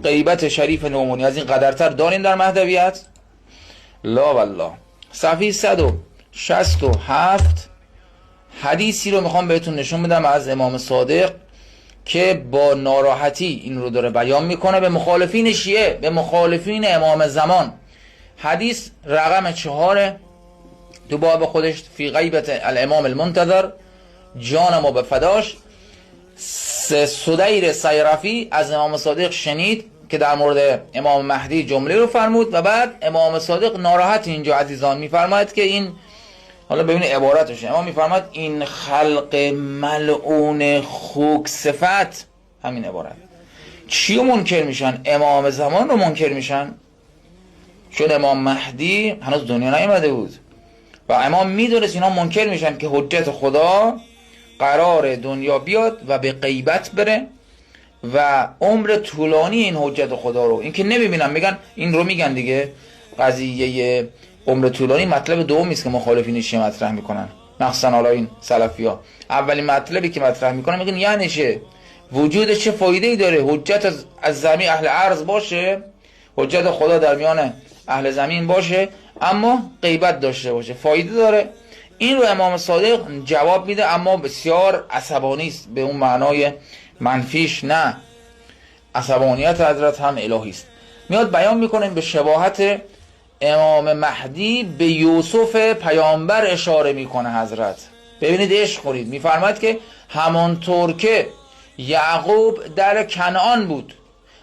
غیبت شریف نومونی از این قدرتر دارین در مهدویت؟ لا والله. صفحه 167 حدیثی رو میخوام بهتون نشون بدم از امام صادق که با ناراحتی این رو داره بیان میکنه به مخالفین شیعه، به مخالفین امام زمان. حدیث رقم 4 تو باب خودش، فی غیبت الامام المنتظر، جانم و به فداش. سدیر سیرفی از امام صادق شنید که در مورد امام مهدی جمله رو فرمود و بعد امام صادق ناراحت اینجا عزیزان میفرماید که این، حالا ببینید عبارتش، امام میفرماید این خلق ملعون خوک صفت، همین عبارت، چی رو منکر میشن؟ امام زمان رو منکر میشن، چون امام مهدی هنوز دنیا نیامده بود و امام میدونست اینا منکر میشن که حجت خدا قرار دنیا بیاد و به غیبت بره و عمر طولانی این حجت خدا رو، این که نمیبینن، میگن این رو میگن دیگه، قضیه عمر طولانی مطلب دومی است که مخالفین شیعه مطرح میکنن، مخصوصا حالا این سلفی‌ها. اولین مطلبی که مطرح میکنن میگن یعنی چه؟ وجودش چه فایده‌ای داره؟ حجت از زمین اهل ارض باشه، حجت خدا در میان اهل زمین باشه، اما غیبت داشته باشه، فایده داره؟ این رو امام صادق جواب میده، اما بسیار عصبانی است، به اون معنای منفیش نه، عصبانیت حضرت هم الهی است. میاد بیان میکنه به شباهت امام مهدی به یوسف پیامبر اشاره میکنه حضرت. ببینید عشق خورید، میفرماید که همانطور که یعقوب در کنعان بود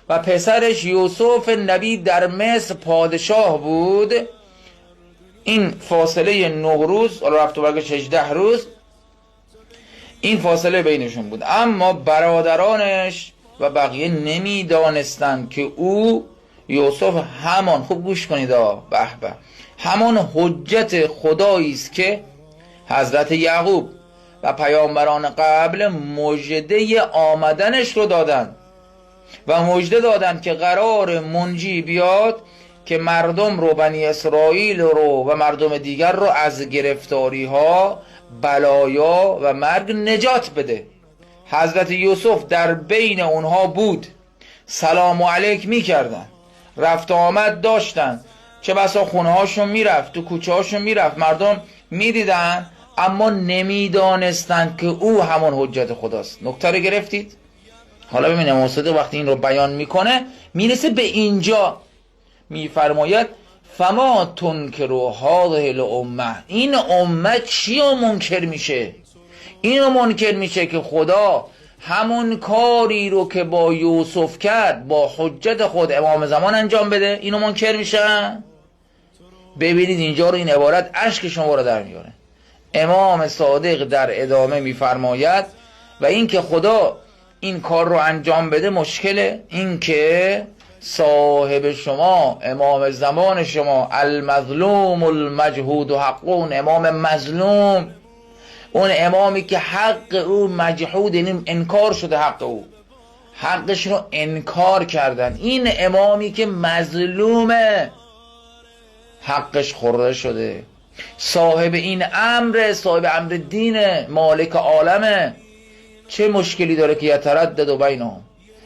و پسرش یوسف نبی در مصر پادشاه بود، این فاصله 9 روز، رفت و برگشت 18 روز، این فاصله بینشون بود، اما برادرانش و بقیه نمیدانستند که او یوسف همان، خوب گوش کنید به به، همان حجت خدایی است که حضرت یعقوب و پیامبران قبل مژده آمدنش رو دادن و مژده دادن که قرار منجی بیاد که مردم رو، بنی اسرائیل رو و مردم دیگر رو از گرفتاری ها، بلایا و مرگ نجات بده. حضرت یوسف در بین اونها بود، سلام علیک میکردن، رفت آمد داشتن، چه بسا خونه هاشون میرفت، تو کوچه هاشون میرفت، مردم میدیدن، اما نمیدانستند که او همون حجت خداست. نکته رو گرفتید؟ حالا ببینید امام صادق وقتی این رو بیان میکنه میرسه به اینجا، میفرماید فما تنکروا هذه الامه، این امت چی رو منکر میشه؟ اینو منکر میشه که خدا همون کاری رو که با یوسف کرد با حجت خود امام زمان انجام بده، اینو منکر میشن. ببینید اینجا رو، این عبارت اشک شما رو در میاره. امام صادق در ادامه میفرماید و این که خدا این کار رو انجام بده مشکله، این که صاحب شما، امام زمان شما، المظلوم المجهود و حقون، امام مظلوم، اون امامی که حق او مجحود، یعنی انکار شده، حق او، حقش رو انکار کردن، این امامی که مظلومه، حقش خورده شده، صاحب این امر، صاحب امر دینه، مالک عالمه، چه مشکلی داره که یتردد و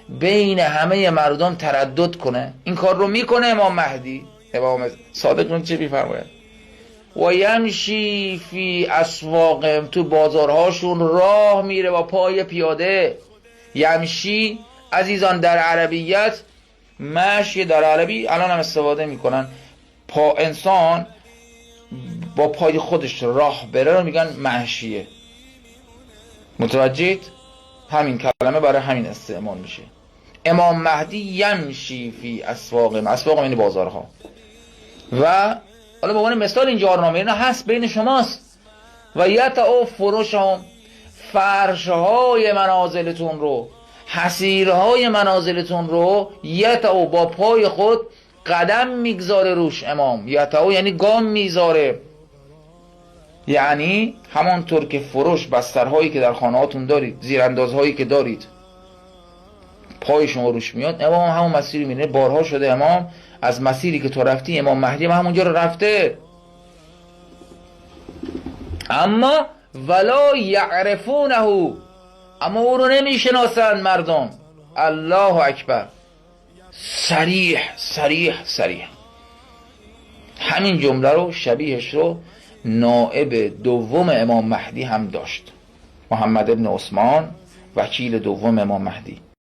بین همه مردم تردد کنه؟ این کار رو میکنه امام مهدی. امام صادق چه میفرماید؟ و یمشی فی اسواقهم، تو بازارهاشون راه میره با پای پیاده. یمشی عزیزان در عربیت، مشی در عربی الان هم استفاده میکنن، انسان با پای خودش راه بره رو میگن مشیه. متوجهید؟ همین کلمه برای همین استعمال میشه. امام مهدی یمشی فی اسواقهم، اسواق یعنی بازارها. و حالا به عنوان مثال این جارنامه اینا هست بین شماست، و یتعو فروشهم، فرشهای منازلتون رو، حصیرهای منازلتون رو، یتعو با پای خود قدم میگذاره روش امام. یتعو یعنی گام میذاره، یعنی همانطور که فروش، بسترهایی که در خانهاتون دارید، زیراندازهایی که دارید، پای شما روش میاد، امام همون مسیری میره. بارها شده امام از مسیری که تو رفتی، امام مهدی هم همونجا رو رفته، اما ولا یعرفونه، اما او رو نمیشناسن مردم. الله اکبر. صریح همین جمله رو شبیهش رو نائب دوم امام مهدی هم داشت، محمد ابن عثمان، وکیل دوم امام مهدی.